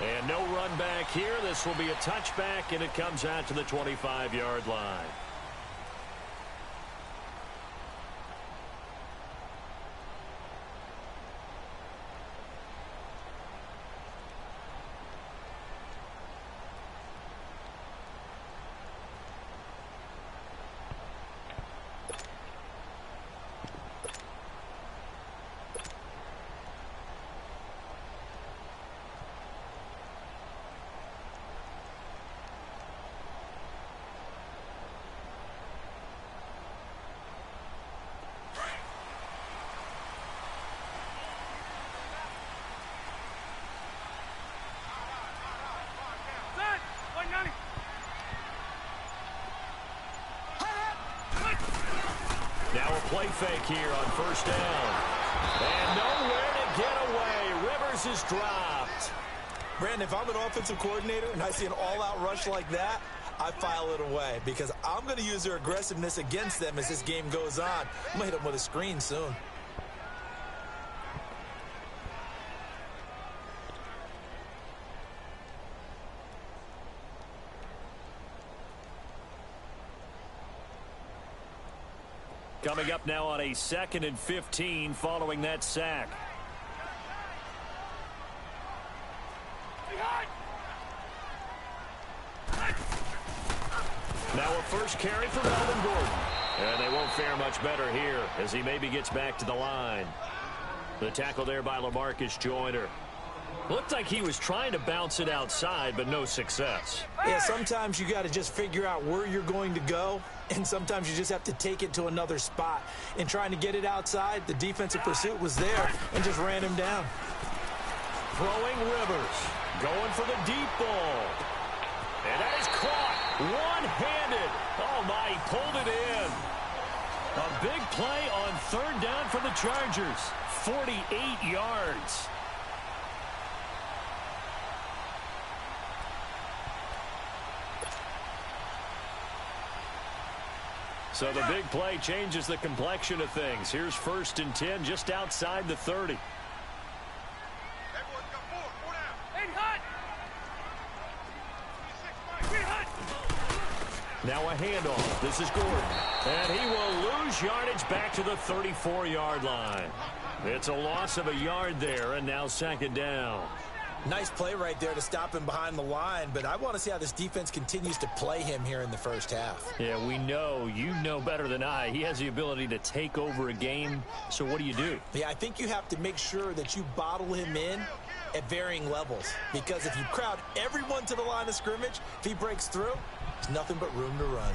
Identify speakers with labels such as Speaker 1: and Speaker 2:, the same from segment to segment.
Speaker 1: And no run back here. This will be a touchback, and it comes out to the 25-yard line. Now a play fake here on first down. And nowhere to get away. Rivers is dropped.
Speaker 2: Brandon, if I'm an offensive coordinator and I see an all-out rush like that, I file it away because I'm going to use their aggressiveness against them as this game goes on. I'm going to hit them with a screen soon.
Speaker 1: Coming up now on a 2nd and 15 following that sack. Now a first carry for Melvin Gordon. And they won't fare much better here as he maybe gets back to the line. The tackle there by LaMarcus Joyner. Looked like he was trying to bounce it outside, but no success.
Speaker 2: Yeah, sometimes you got to just figure out where you're going to go, and sometimes you just have to take it to another spot. In trying to get it outside, the defensive pursuit was there and just ran him down.
Speaker 1: Throwing Rivers, going for the deep ball. And that is caught one-handed. Oh, my, he pulled it in. A big play on 3rd down for the Chargers. 48 yards. So the big play changes the complexion of things. Here's 1st and 10 just outside the 30. Now a handoff. This is Gordon. And he will lose yardage back to the 34-yard line. It's a loss of a yard there, and now 2nd down.
Speaker 2: Nice play right there to stop him behind the line, but I want to see how this defense continues to play him here in the first half.
Speaker 1: Yeah, we know. You know better than I. He has the ability to take over a game, so what do you do?
Speaker 2: Yeah, I think you have to make sure that you bottle him in at varying levels, because if you crowd everyone to the line of scrimmage, if he breaks through, there's nothing but room to run.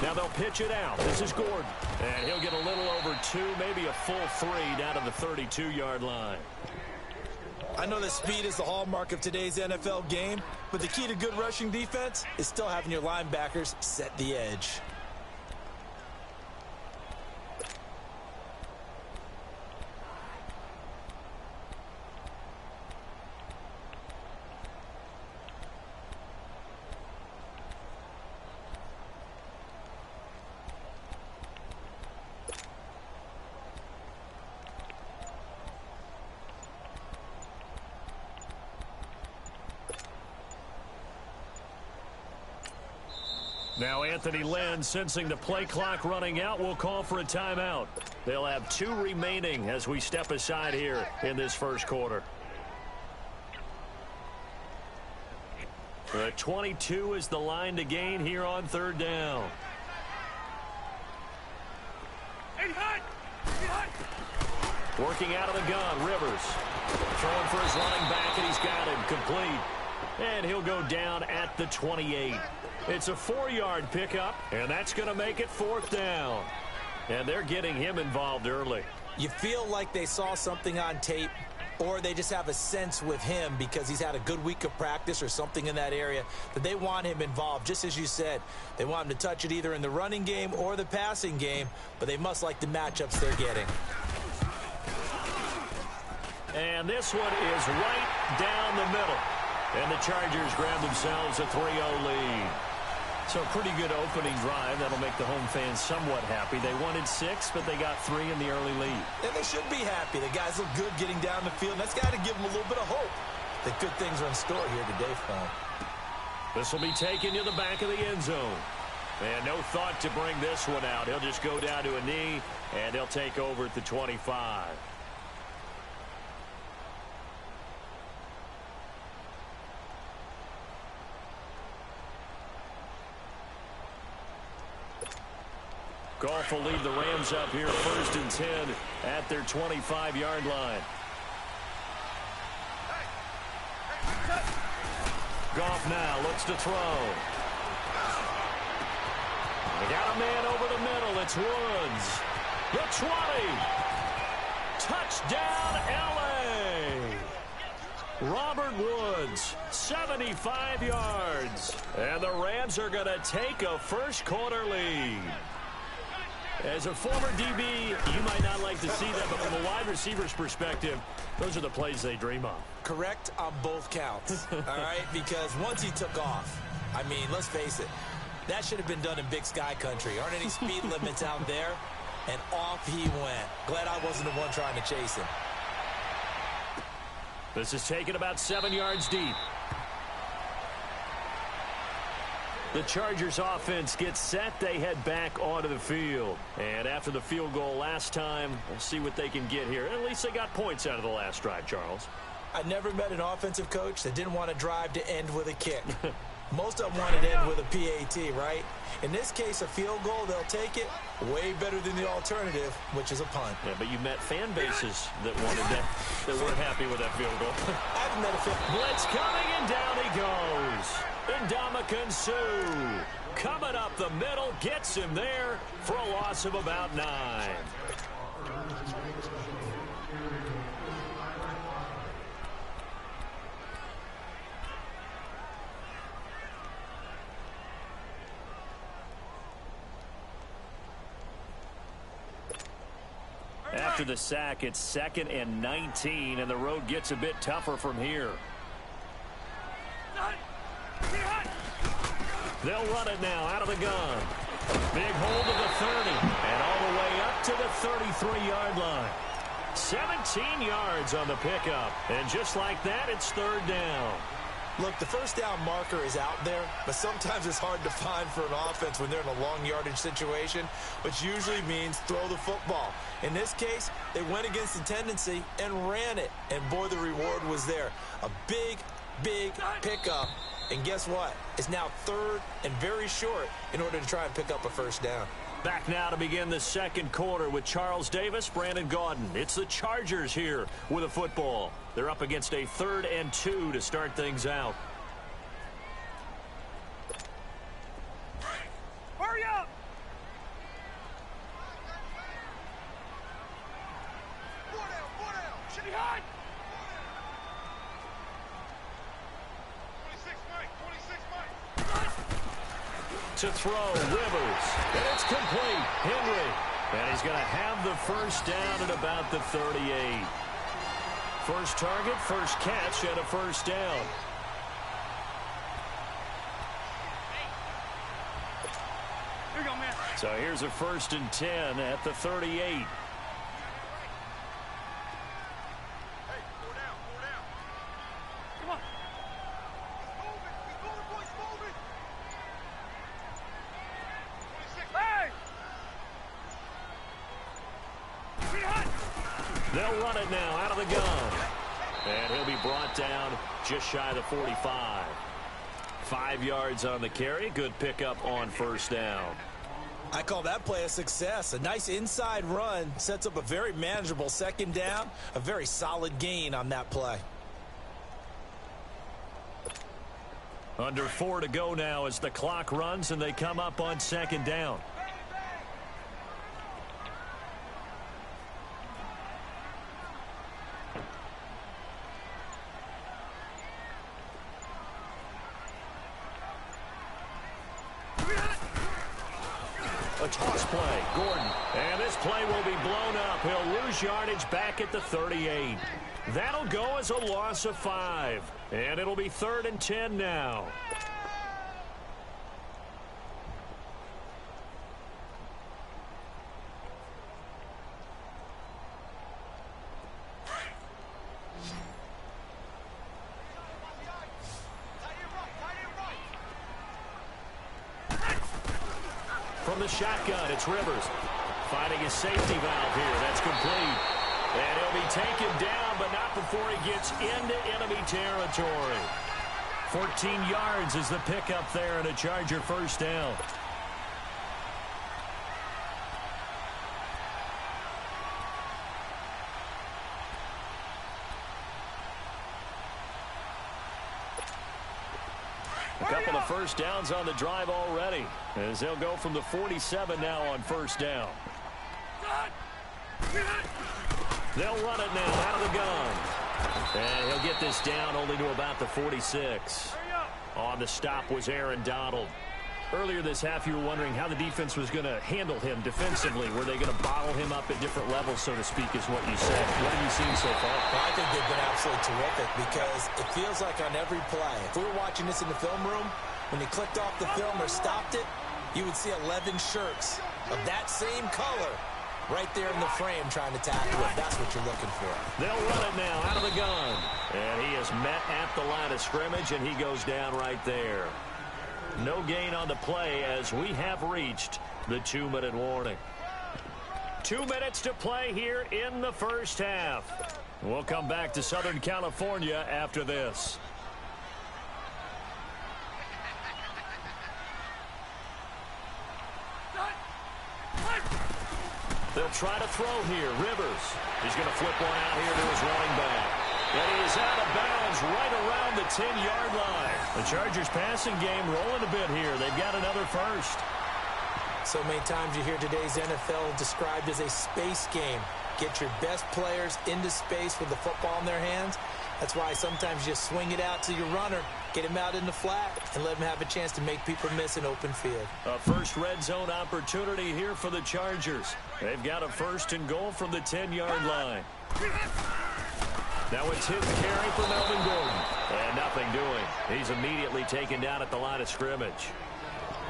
Speaker 1: Now they'll pitch it out. This is Gordon. And he'll get a little over 2, maybe a full 3 down to the 32-yard line.
Speaker 2: I know that speed is the hallmark of today's NFL game, but the key to good rushing defense is still having your linebackers set the edge.
Speaker 1: Now Anthony Lynn, sensing the play clock running out, will call for a timeout. They'll have 2 remaining as we step aside here in this first quarter. The 22 is the line to gain here on 3rd down. Working out of the gun, Rivers. Throwing for his running back, and he's got him complete. And he'll go down at the 28. It's a 4-yard pickup, and that's going to make it 4th down. And they're getting him involved early.
Speaker 2: You feel like they saw something on tape, or they just have a sense with him because he's had a good week of practice or something in that area that they want him involved. Just as you said, they want him to touch it either in the running game or the passing game, but they must like the matchups they're getting.
Speaker 1: And this one is right down the middle. And the Chargers grab themselves a 3-0 lead. So a pretty good opening drive. That'll make the home fans somewhat happy. They wanted 6, but they got 3 in the early lead.
Speaker 2: And they should be happy. The guys look good getting down the field. That's got to give them a little bit of hope that good things are in store here today for them.
Speaker 1: This will be taken to the back of the end zone. And no thought to bring this one out. He'll just go down to a knee, and he'll take over at the 25. Goff will lead the Rams up here 1st and 10 at their 25-yard line. Goff now looks to throw. They got a man over the middle. It's Woods. The 20. Touchdown, L.A. Robert Woods, 75 yards. And the Rams are going to take a first-quarter lead. As a former DB, you might not like to see that, but from a wide receiver's perspective, those are the plays they dream of.
Speaker 2: Correct on both counts, all right? Because once he took off, I mean, let's face it, that should have been done in Big Sky country. Aren't any speed limits out there? And off he went. Glad I wasn't the one trying to chase him.
Speaker 1: This is taken about 7 yards deep. The Chargers offense gets set. They head back onto the field. And after the field goal last time, we'll see what they can get here. At least they got points out of the last drive, Charles.
Speaker 2: I never met an offensive coach that didn't want to drive to end with a kick. Most of them wanted to end with a PAT, right? In this case, a field goal, they'll take it. Way better than the alternative, which is a punt.
Speaker 1: Yeah, but you met fan bases that wanted that, that weren't happy with that field goal.
Speaker 2: I've met a fan.
Speaker 1: Blitz coming, and down he goes. Ndamukong Suh coming up the middle, gets him there for a loss of about 9. After the sack, it's 2nd and 19, and the road gets a bit tougher from here. They'll run it now out of the gun. Big hold of the 30, and all the way up to the 33-yard line. 17 yards on the pickup, and just like that, it's 3rd down.
Speaker 2: Look, the first down marker is out there, but sometimes it's hard to find for an offense when they're in a long yardage situation, which usually means throw the football. In this case, they went against the tendency and ran it, and boy, the reward was there. A big, big pickup, and guess what? It's now 3rd and very short in order to try and pick up a first down.
Speaker 1: Back now to begin the second quarter with Charles Davis, Brandon Gaudin. It's the Chargers here with a football. They're up against a 3rd and 2 to start things out.
Speaker 3: Hurry up! Four down. Should be hot. 26 Mike.
Speaker 1: To throw, Rivers, and it's complete. Henry, and he's going to have the first down at about the 38. First target, first catch, and a first down.
Speaker 3: Here you go, man.
Speaker 1: So here's a 1st and 10 at the 38.
Speaker 3: Hey, 4 down. Come on. He's moving, boys, moving. 26. Hey! Pretty hot.
Speaker 1: They'll run it now out of the gun. And he'll be brought down just shy of the 45. 5 yards on the carry. Good pickup on first down.
Speaker 2: I call that play a success. A nice inside run sets up a very manageable 2nd down. A very solid gain on that play.
Speaker 1: Under 4 to go now as the clock runs and they come up on 2nd down. A toss play, Gordon. And this play will be blown up. He'll lose yardage back at the 38. That'll go as a loss of 5. And it'll be 3rd and 10 now. From the shotgun, it's Rivers. Finding his safety valve here. That's complete. And he'll be taken down, but not before he gets into enemy territory. 14 yards is the pickup there and a Charger first down. A couple of first downs on the drive already, as they'll go from the 47 now on first down. They'll run it now out of the gun. And he'll get this down only to about the 46. On the stop was Aaron Donald. Earlier this half, you were wondering how the defense was going to handle him defensively. Were they going to bottle him up at different levels, so to speak, is what you said. What have you seen so far?
Speaker 2: Well, I think they've been absolutely terrific because it feels like on every play, if we were watching this in the film room, when he clicked off the film or stopped it, you would see 11 shirts of that same color right there in the frame trying to tackle it. That's what you're looking for.
Speaker 1: They'll run it now out of the gun. And he is met at the line of scrimmage, and he goes down right there. No gain on the play as we have reached the 2-minute warning. 2 minutes to play here in the first half. We'll come back to Southern California after this. They'll try to throw here. Rivers. He's going to flip one out here to his running back. And he is out of bounds right around the 10-yard line. The Chargers passing game rolling a bit here. They've got another first.
Speaker 2: So many times you hear today's NFL described as a space game. Get your best players into space with the football in their hands. That's why sometimes you swing it out to your runner, get him out in the flat, and let him have a chance to make people miss an open field. A
Speaker 1: first red zone opportunity here for the Chargers. They've got a first and goal from the 10-yard line. Now it's his carry for Melvin Gordon. And nothing doing. He's immediately taken down at the line of scrimmage.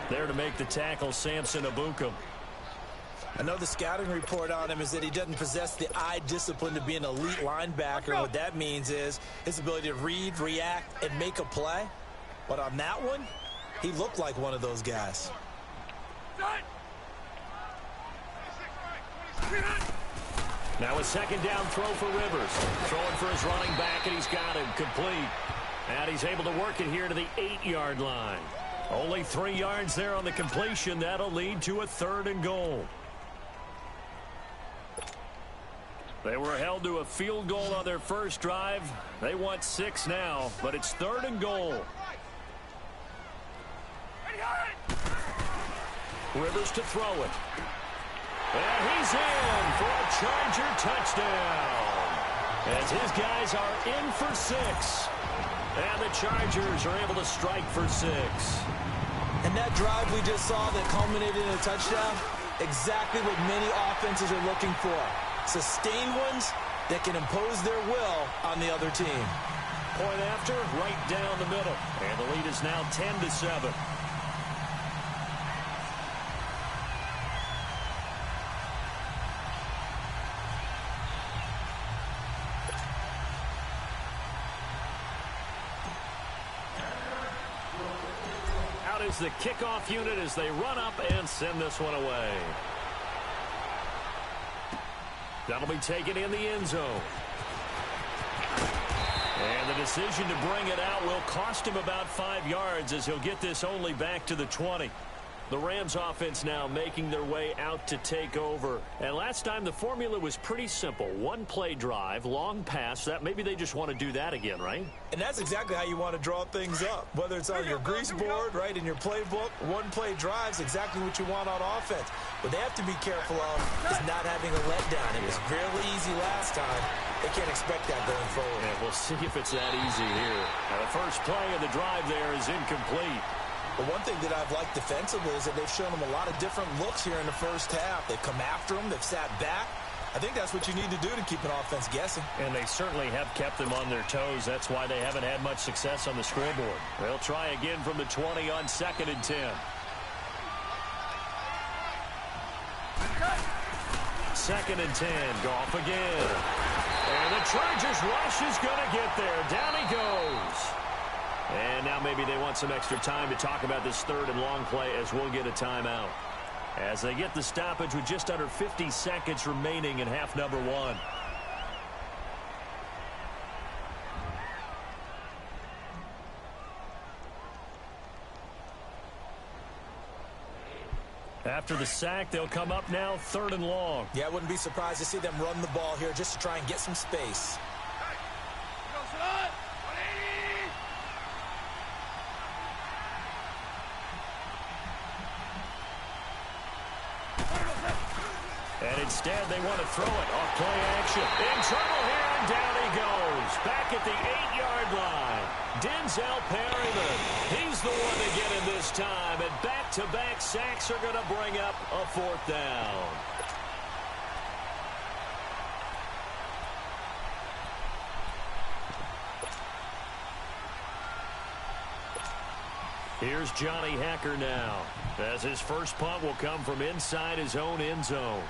Speaker 1: There to make the tackle, Samson Abukum.
Speaker 2: I know the scouting report on him is that he doesn't possess the eye discipline to be an elite linebacker. What that means is his ability to read, react, and make a play. But on that one, he looked like one of those guys.
Speaker 1: Now a second down throw for Rivers. Throwing for his running back, and he's got him complete. And he's able to work it here to the 8-yard line. Only 3 yards there on the completion. That'll lead to a third and goal. They were held to a field goal on their first drive. They want 6 now, but it's third and goal. Rivers to throw it. And he's in for a Charger touchdown. As his guys are in for 6. And the Chargers are able to strike for 6.
Speaker 2: And that drive we just saw that culminated in a touchdown, exactly what many offenses are looking for. Sustained ones that can impose their will on the other team.
Speaker 1: Point after, right down the middle. And the lead is now 10-7. Out is the kickoff unit as they run up and send this one away. That'll be taken in the end zone. And the decision to bring it out will cost him about 5 yards as he'll get this only back to the 20. The Rams offense now making their way out to take over. And last time the formula was pretty simple. One play drive, long pass. That maybe they just want to do that again, right?
Speaker 2: And that's exactly how you want to draw things up. Whether it's on your grease board, right, in your playbook, one play drive's exactly what you want on offense. What they have to be careful of is not having a letdown. It was fairly easy last time. They can't expect that going forward.
Speaker 1: And we'll see if it's that easy here. Now the first play of the drive there is incomplete.
Speaker 2: But one thing that I've liked defensively is that they've shown them a lot of different looks here in the first half. They've come after them. They've sat back. I think that's what you need to do to keep an offense guessing.
Speaker 1: And they certainly have kept them on their toes. That's why they haven't had much success on the scoreboard. They'll try again from the 20 on 2nd and 10. 2nd and 10. Goff again. And the Chargers rush is going to get there. Down he goes. And now maybe they want some extra time to talk about this third and long play as we'll get a timeout. as they get the stoppage with just under 50 seconds remaining in half number one. After the sack, they'll come up now 3rd and long.
Speaker 2: Yeah, I wouldn't be surprised to see them run the ball here just to try and get some space.
Speaker 1: And instead, they want to throw it off play action. In trouble here, and down he goes. Back at the 8-yard line. Denzel Perryman. He's the one to get him this time. And back-to-back sacks are going to bring up a 4th down. Here's Johnny Hacker now, as his first punt will come from inside his own end zone.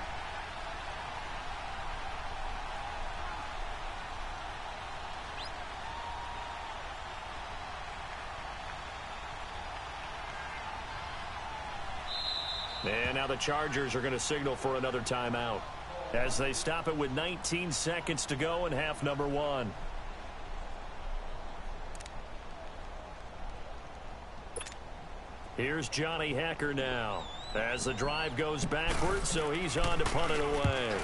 Speaker 1: And now the Chargers are going to signal for another timeout as they stop it with 19 seconds to go in half number one. Here's Johnny Hacker now as the drive goes backwards, so he's on to punt it away.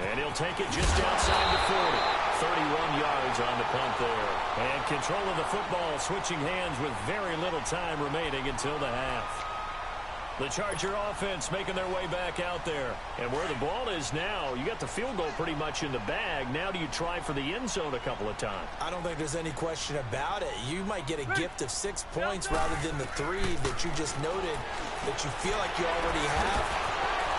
Speaker 1: And he'll take it just outside the 40. 31 yards on the punt there. And control of the football switching hands with very little time remaining until the half. The Charger offense making their way back out there. And where the ball is now, you got the field goal pretty much in the bag. Now do you try for the end zone a couple of times?
Speaker 2: I don't think there's any question about it. You might get a gift of 6 points rather than the 3 that you just noted that you feel like you already have.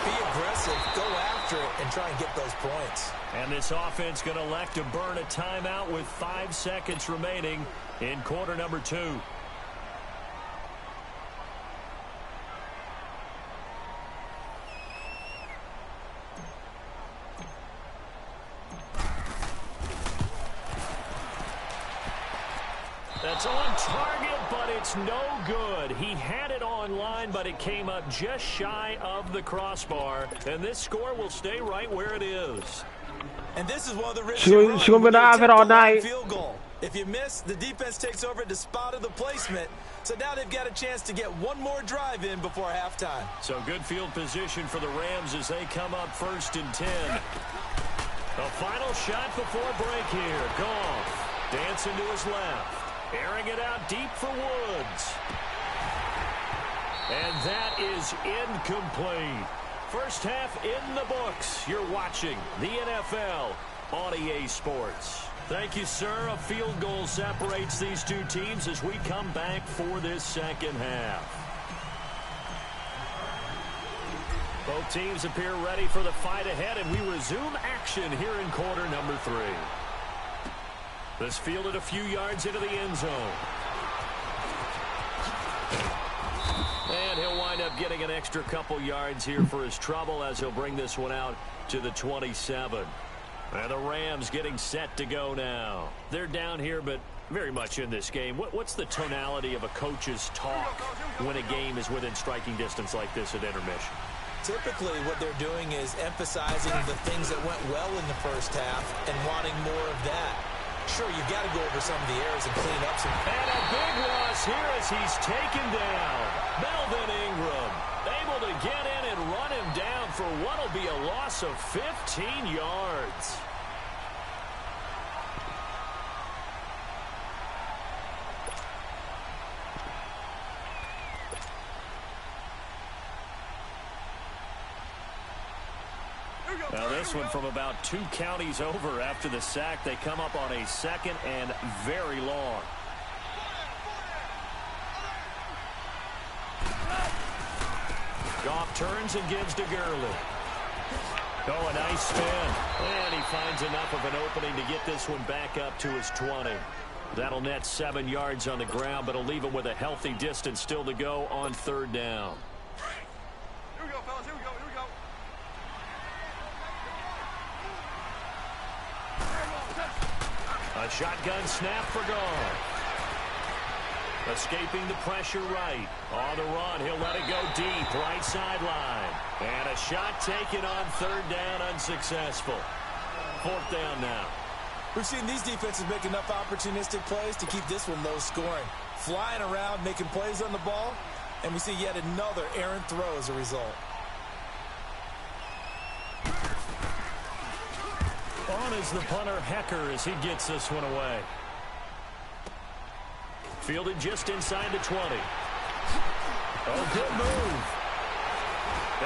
Speaker 2: Be aggressive, go after it, and try and get those points.
Speaker 1: And this offense going to elect to burn a timeout with 5 seconds remaining in quarter number 2. That's on target, but it's no good. He had it on line, but it came up just shy of the crossbar. And this score will stay right where it is.
Speaker 2: And this is one of the risks
Speaker 4: She gonna be live all night.
Speaker 2: Field goal. If you miss, the defense takes over at the spot of the placement. So now they've got a chance to get one more drive in before halftime.
Speaker 1: So good field position for the Rams as they come up 1st and 10. A final shot before break here. Goff dancing to his left. Airing it out deep for Woods. And that is incomplete. First half in the books. You're watching the NFL on EA Sports. Thank you, sir. A field goal separates these two teams as we come back for this second half. Both teams appear ready for the fight ahead, and we resume action here in quarter number 3. This fielded a few yards into the end zone. And he'll wind up getting an extra couple yards here for his trouble as he'll bring this one out to the 27. And the Rams getting set to go now. They're down here, but very much in this game. What's the tonality of a coach's talk when a game is within striking distance like this at intermission?
Speaker 2: Typically, what they're doing is emphasizing the things that went well in the first half and wanting more of that. Sure, you've got to go over some of the errors and clean up some.
Speaker 1: And a big loss here as he's taken down. Melvin Ingram able to get in and run him down for what will be a loss of 15 yards. Now this one from about 2 counties over after the sack. They come up on a 2nd and very long. Goff turns and gives to Gurley. Oh, a nice spin. And he finds enough of an opening to get this one back up to his 20. That'll net 7 yards on the ground, but it'll leave him with a healthy distance still to go on 3rd down.
Speaker 3: Here we go, fellas. Here we go. Here we go.
Speaker 1: A shotgun snap for Goff. Escaping the pressure right. On the run, he'll let it go deep, right sideline. And a shot taken on third down, unsuccessful. Fourth down now.
Speaker 2: We've seen these defenses make enough opportunistic plays to keep this one low scoring. Flying around, making plays on the ball, and we see yet another errant throw as a result.
Speaker 1: On is the punter, Hecker, as he gets this one away. Fielded just inside the 20. Oh, good move.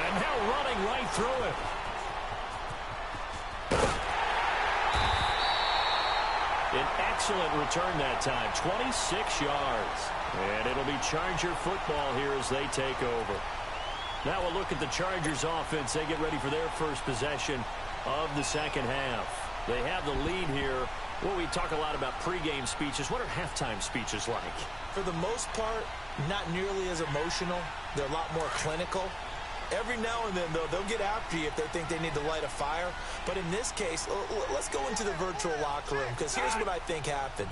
Speaker 1: And now running right through it. An excellent return that time, 26 yards. And it'll be Charger football here as they take over. Now we'll look at the Chargers offense. They get ready for their first possession of the second half. They have the lead here. Well, we talk a lot about pregame speeches. What are halftime speeches like?
Speaker 2: For the most part, not nearly as emotional. They're a lot more clinical. Every now and then, though, they'll get after you if they think they need to light a fire. But in this case, let's go into the virtual locker room, because here's what I think happened.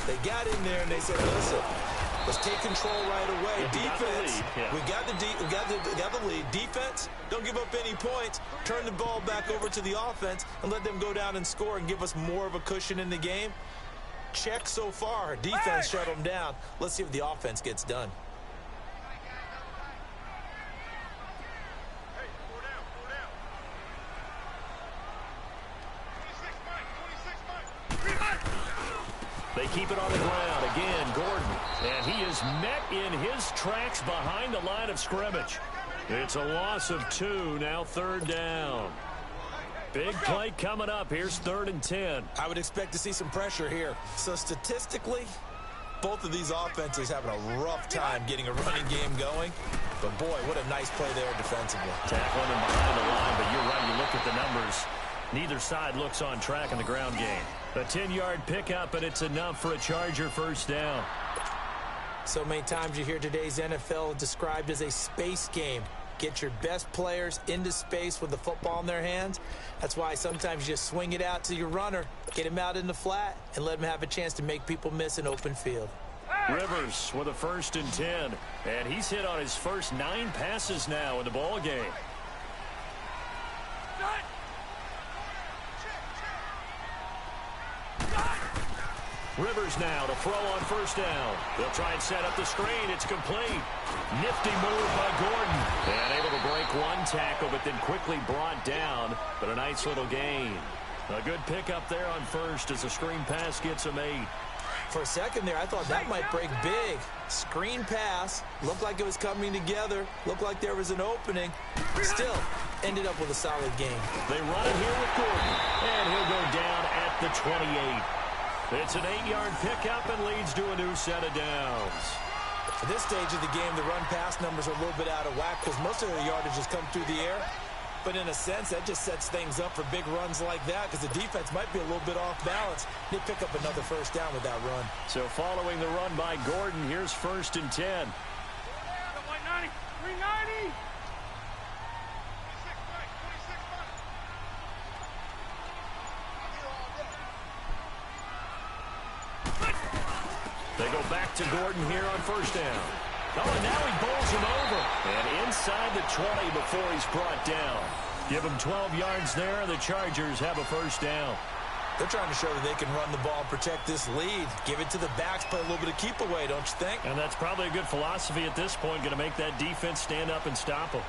Speaker 2: They got in there and they said, listen, let's take control right away. Defense, we got the lead. Defense, don't give up any points. Turn the ball back over to the offense and let them go down and score and give us more of a cushion in the game. Check so far. Defense shut them down. Let's see if the offense gets done.
Speaker 1: They keep it on the ground. Again, Gordon. And he is met in his tracks behind the line of scrimmage. It's a loss of 2, now third down. Big play coming up. Here's 3rd and 10.
Speaker 2: I would expect to see some pressure here. So statistically, both of these offenses having a rough time getting a running game going. But boy, what a nice play there defensively.
Speaker 1: Tackling him behind the line, but you're right. You look at the numbers. Neither side looks on track in the ground game. A 10-yard pickup, and it's enough for a Charger first down.
Speaker 2: So many times you hear today's NFL described as a space game. Get your best players into space with the football in their hands. That's why sometimes you just swing it out to your runner, get him out in the flat, and let him have a chance to make people miss an open field.
Speaker 1: Rivers with a 1st and 10, and he's hit on his first 9 passes now in the ball game. Rivers now to throw on first down. They'll try and set up the screen. It's complete. Nifty move by Gordon. And able to break one tackle, but then quickly brought down. But a nice little gain. A good pickup there on first as the screen pass gets him 8.
Speaker 2: For a second there, I thought that might break big. Screen pass. Looked like it was coming together. Looked like there was an opening. Still, ended up with a solid game.
Speaker 1: They run it here with Gordon. And he'll go down at the 28. It's an 8-yard pickup and leads to a new set of downs.
Speaker 2: At this stage of the game, the run-pass numbers are a little bit out of whack because most of their yardage has come through the air. But in a sense, that just sets things up for big runs like that because the defense might be a little bit off balance. They pick up another first down with that run.
Speaker 1: So following the run by Gordon, here's 1st and 10.
Speaker 3: 390.
Speaker 1: They go back to Gordon here on first down. Oh, and now he bowls him over. And inside the 20 before he's brought down. Give him 12 yards there, and the Chargers have a first down.
Speaker 2: They're trying to show that they can run the ball and protect this lead. Give it to the backs, play a little bit of keep away, don't you think?
Speaker 1: And that's probably a good philosophy at this point, going to make that defense stand up and stop them.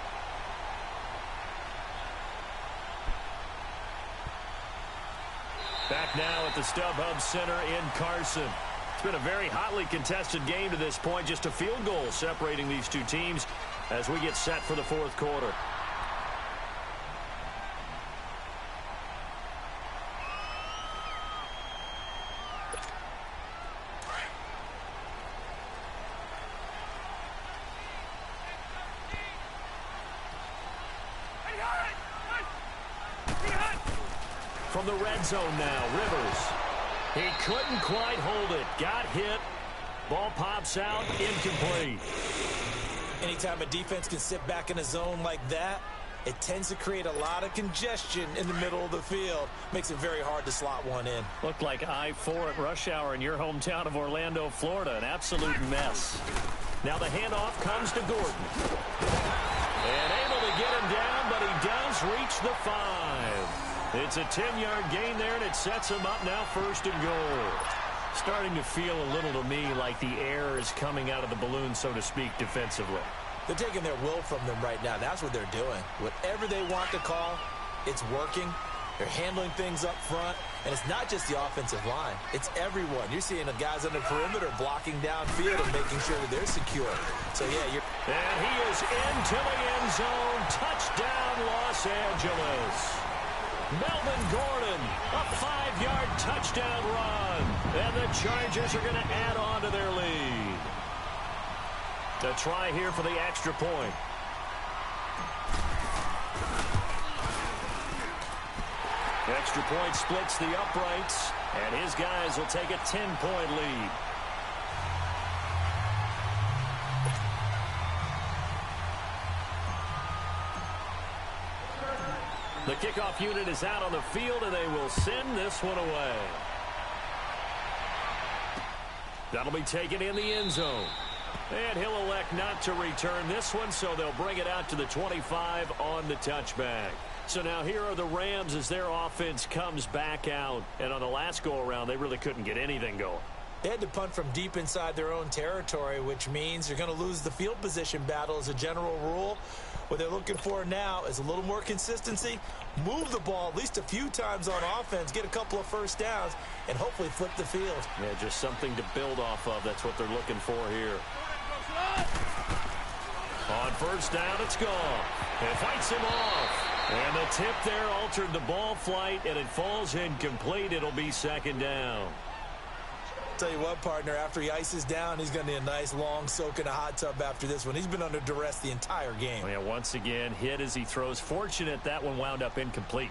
Speaker 1: Back now at the StubHub Center in Carson. It's been a very hotly contested game to this point. Just a field goal separating these two teams as we get set for the fourth quarter. From the red zone now, Rivers. He couldn't quite hold it. Got hit. Ball pops out. Incomplete.
Speaker 2: Anytime a defense can sit back in a zone like that, It tends to create a lot of congestion in the middle of the field. Makes it very hard to slot one in.
Speaker 1: Looked like I-4 at rush hour in your hometown of Orlando, Florida. An absolute mess. Now the handoff comes to Gordon. And able to get him down, but he does reach the 5. It's a 10-yard gain there, and it sets him up now 1st and goal. Starting to feel a little to me like the air is coming out of the balloon, so to speak, defensively.
Speaker 2: They're taking their will from them right now. That's what they're doing. Whatever they want to call, it's working. They're handling things up front. And it's not just the offensive line. It's everyone. You're seeing the guys on the perimeter blocking downfield and making sure that they're secure. So, yeah, you're...
Speaker 1: And he is into the end zone. Touchdown, Los Angeles. Melvin Gordon, a 5-yard touchdown run. And the Chargers are going to add on to their lead. A try here for the extra point. Extra point splits the uprights, and his guys will take a 10-point lead. The kickoff unit is out on the field, and they will send this one away. That'll be taken in the end zone. And he'll elect not to return this one, so they'll bring it out to the 25 on the touchback. So now here are the Rams as their offense comes back out. And on the last go-around, they really couldn't get anything going.
Speaker 2: They had to punt from deep inside their own territory, which means you're going to lose the field position battle as a general rule. What they're looking for now is a little more consistency, move the ball at least a few times on offense, get a couple of first downs, and hopefully flip the field.
Speaker 1: Yeah, just something to build off of. That's what they're looking for here. On first down, it's gone. It fights him off. And the tip there altered the ball flight, and it falls incomplete. It'll be 2nd down.
Speaker 2: Tell you what, partner, after he ices down, he's going to need a nice long soak in a hot tub after this one. He's been under duress the entire game.
Speaker 1: Yeah, once again, hit as he throws. Fortunate that one wound up incomplete.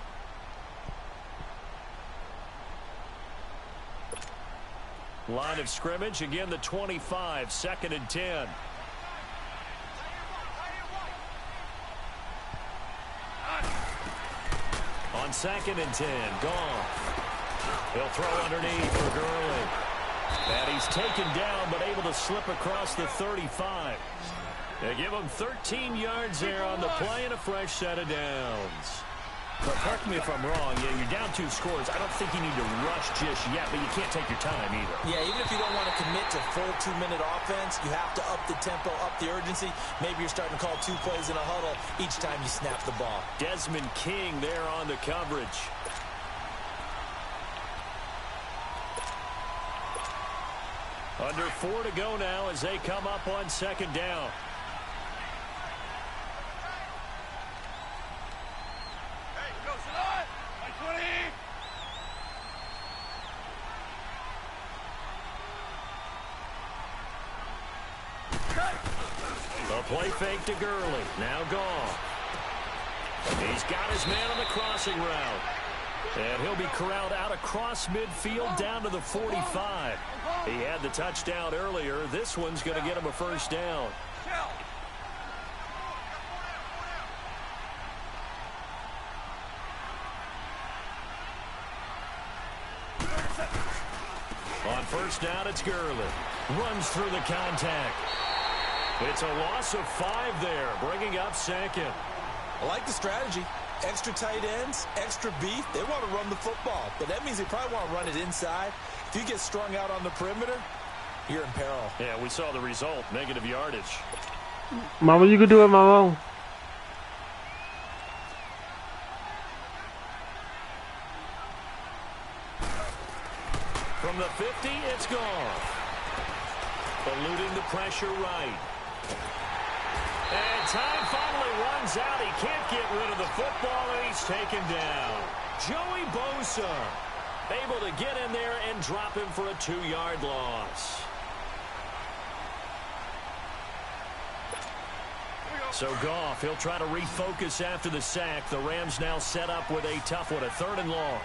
Speaker 1: Line of scrimmage, again the 25, 2nd and 10. On 2nd and 10, Goff. He'll throw underneath for Gurley. And he's taken down, but able to slip across the 35. They give him 13 yards there on the play and a fresh set of downs. But correct me if I'm wrong, yeah, you're down 2 scores. I don't think you need to rush just yet, but you can't take your time either.
Speaker 2: Yeah, even if you don't want to commit to full 2-minute offense, you have to up the tempo, up the urgency. Maybe you're starting to call 2 plays in a huddle each time you snap the ball.
Speaker 1: Desmond King there on the coverage. Under 4 to go now as they come up on 2nd down. A play fake to Gurley. Now Goff. He's got his man on the crossing route. And he'll be corralled out across midfield down to the 45. He had the touchdown earlier. This one's going to get him a first down. On first down, it's Gurley. Runs through the contact. It's a loss of 5 there, bringing up 2nd.
Speaker 2: I like the strategy. Extra tight ends, extra beef. They want to run the football, but that means they probably want to run it inside. If you get strung out on the perimeter, you're in peril.
Speaker 1: Yeah, we saw the result, negative yardage.
Speaker 4: Mama, you can do it, Mama.
Speaker 1: From the 50, it's gone. Eluding the pressure right. And time finally runs out. He can't get rid of the football, and he's taken down. Joey Bosa able to get in there and drop him for a 2-yard loss. So Goff, he'll try to refocus after the sack. The Rams now set up with a tough one, a 3rd and long.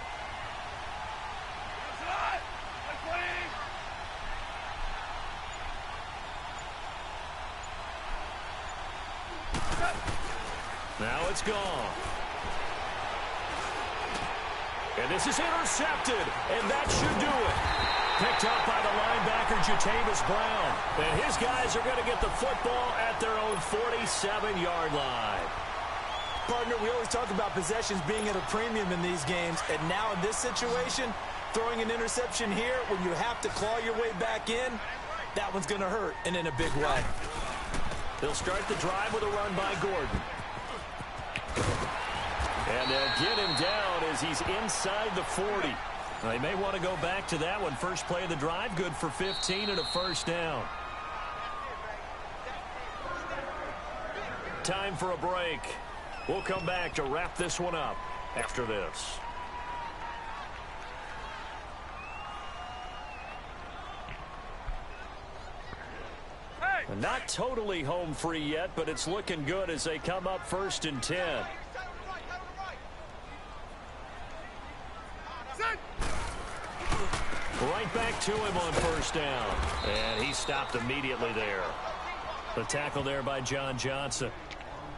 Speaker 1: Now it's gone. And this is intercepted, and that should do it. Picked up by the linebacker, Jatavis Brown. And his guys are going to get the football at their own 47-yard line.
Speaker 2: Partner, we always talk about possessions being at a premium in these games, and now in this situation, throwing an interception here when you have to claw your way back in, that one's going to hurt, and in a big way.
Speaker 1: They'll start the drive with a run by Gordon. And they'll get him down as he's inside the 40. They may want to go back to that one. First play of the drive, good for 15 and a first down. Time for a break. We'll come back to wrap this one up after this. Hey. Not totally home free yet, but it's looking good as they come up 1st and 10. Right back to him on first down. And he stopped immediately there. The tackle there by John Johnson.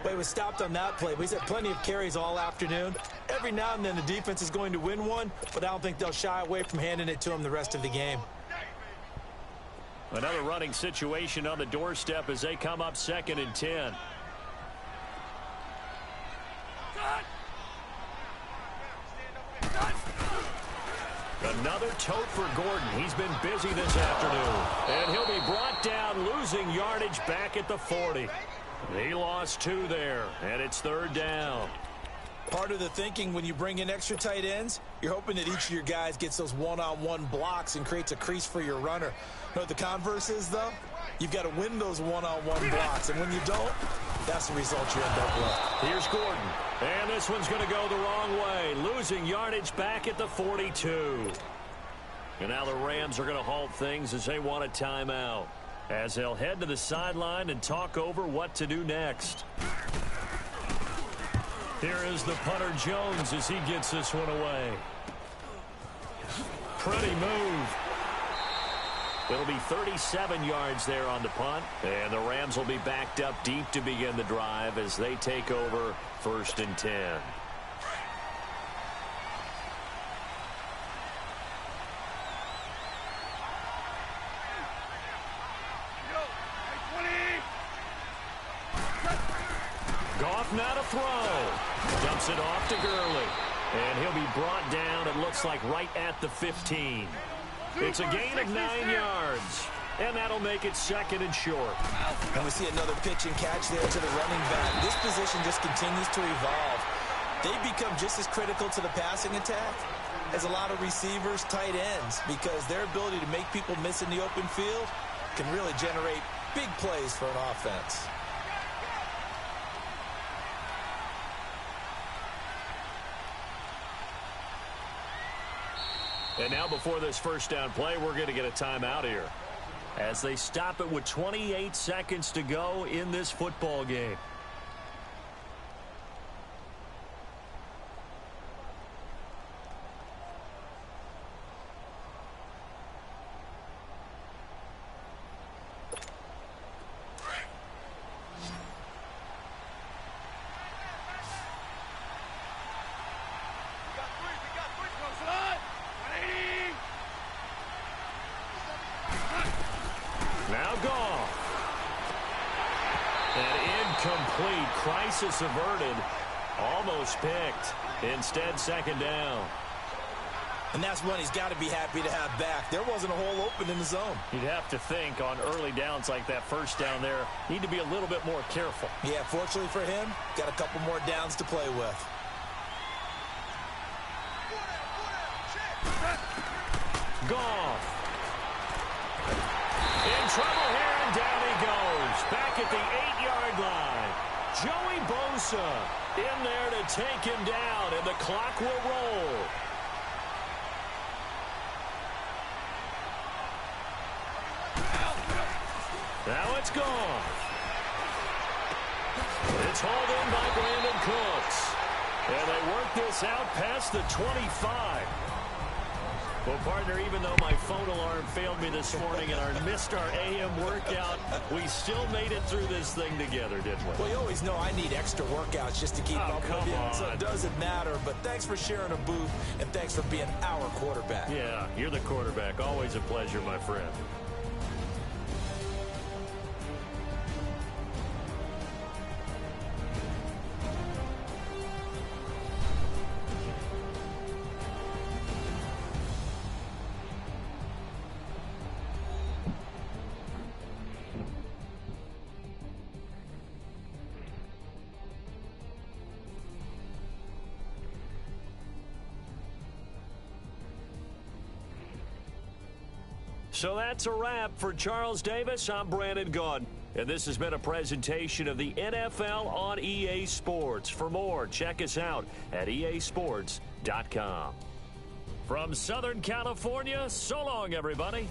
Speaker 2: Well, he was stopped on that play, but he's had plenty of carries all afternoon. Every now and then the defense is going to win one, but I don't think they'll shy away from handing it to him the rest of the game.
Speaker 1: Another running situation on the doorstep as they come up 2nd and 10. Another tote for Gordon. He's been busy this afternoon. And he'll be brought down, losing yardage back at the 40. He lost 2 there, and it's 3rd down.
Speaker 2: Part of the thinking when you bring in extra tight ends, you're hoping that each of your guys gets those one-on-one blocks and creates a crease for your runner. You know what the converse is, though? You've got to win those one-on-one blocks, and when you don't, that's the result you end up with.
Speaker 1: Here's Gordon. And this one's going to go the wrong way, losing yardage back at the 42. And now the Rams are going to halt things as they want a timeout, as they'll head to the sideline and talk over what to do next. Here is the punter Jones as he gets this one away. Pretty move. It'll be 37 yards there on the punt, and the Rams will be backed up deep to begin the drive as they take over 1st and 10. Goff now to throw. Dumps it off to Gurley. And he'll be brought down, it looks like, right at the 15. It's a gain of 9 yards. And that'll make it 2nd and short.
Speaker 2: And we see another pitch and catch there to the running back. This position just continues to evolve. They become just as critical to the passing attack as a lot of receivers, tight ends, because their ability to make people miss in the open field can really generate big plays for an offense.
Speaker 1: And now before this first down play, we're going to get a timeout here as they stop it with 28 seconds to go in this football game. Crisis averted, almost picked. Instead, 2nd down.
Speaker 2: And that's one he's got to be happy to have back. There wasn't a hole open in the zone.
Speaker 1: You'd have to think on early downs like that first down there, need to be a little bit more careful.
Speaker 2: Yeah, fortunately for him, got a couple more downs to play with.
Speaker 1: Goff. In trouble here, and down he goes. Back at the 8-yard line. Joey Bosa in there to take him down, and the clock will roll. Now it's gone. It's hauled in by Brandon Cooks. And they work this out past the 25. Well, partner, even though my phone alarm failed me this morning and I missed our AM workout, we still made it through this thing together, didn't we?
Speaker 2: Well, you always know I need extra workouts just to keep up with you, so it doesn't matter. But thanks for sharing a booth, and thanks for being our quarterback.
Speaker 1: Yeah, you're the quarterback. Always a pleasure, my friend. So that's a wrap for Charles Davis. I'm Brandon Gaudin, and this has been a presentation of the NFL on EA Sports. For more, check us out at easports.com. From Southern California, so long, everybody.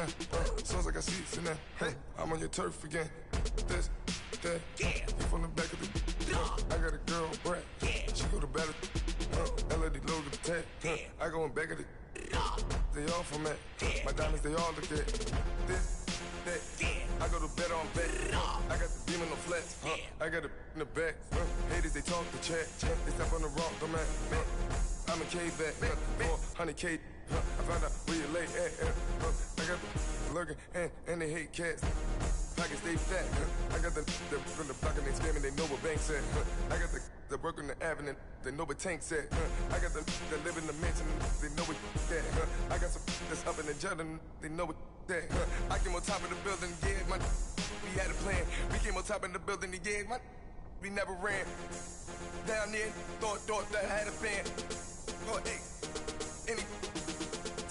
Speaker 3: man. Sounds like I see it in there. Hey, I'm on your turf again. This, that, you from the back of the. I got a girl, Brad. She go to battle. LAD logo the tag. I go in back of the. They all from that. My diamonds, they all look at. This, that. I go to bed on back. I got the demon on flat. I got it in the back. Haters, they talk the chat. They step on the rock, the man. I'm a cave back. 400K. I found out where you lay at. I got the lurking and they hate cats. Pockets stay fat. I got the from the block and they scamming, they know what banks at. I got the work on the avenue, they know what tanks at. I got the live in the mansion, they know what that. I got some that's up in the jungle, they know what that. I came on top of the building, yeah, man. We had a plan. We came on top of the building, yeah, man. We never ran. Down there, thought that I had a fan. Thought, hey, any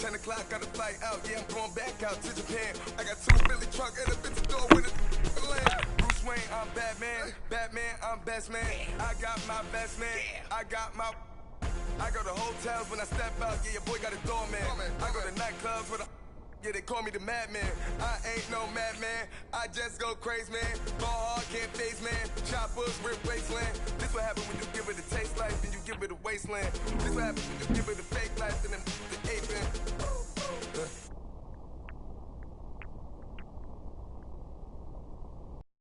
Speaker 3: 10 o'clock, got a flight out. Yeah, I'm going back out to Japan. I got 2 Billy truck and a bitch door with a land. Bruce Wayne, I'm Batman. Batman, I'm best man. I got my best man. I go to hotels when I step out. Yeah, your boy got a doorman. I go to nightclubs with a. Yeah, they call me the madman. I ain't no madman. I just go crazy, man. Ball hard, can't face, man. Choppers, rip wasteland. This what happen when you give it a taste life and you give it a wasteland. This what happen when you give it a fake life and then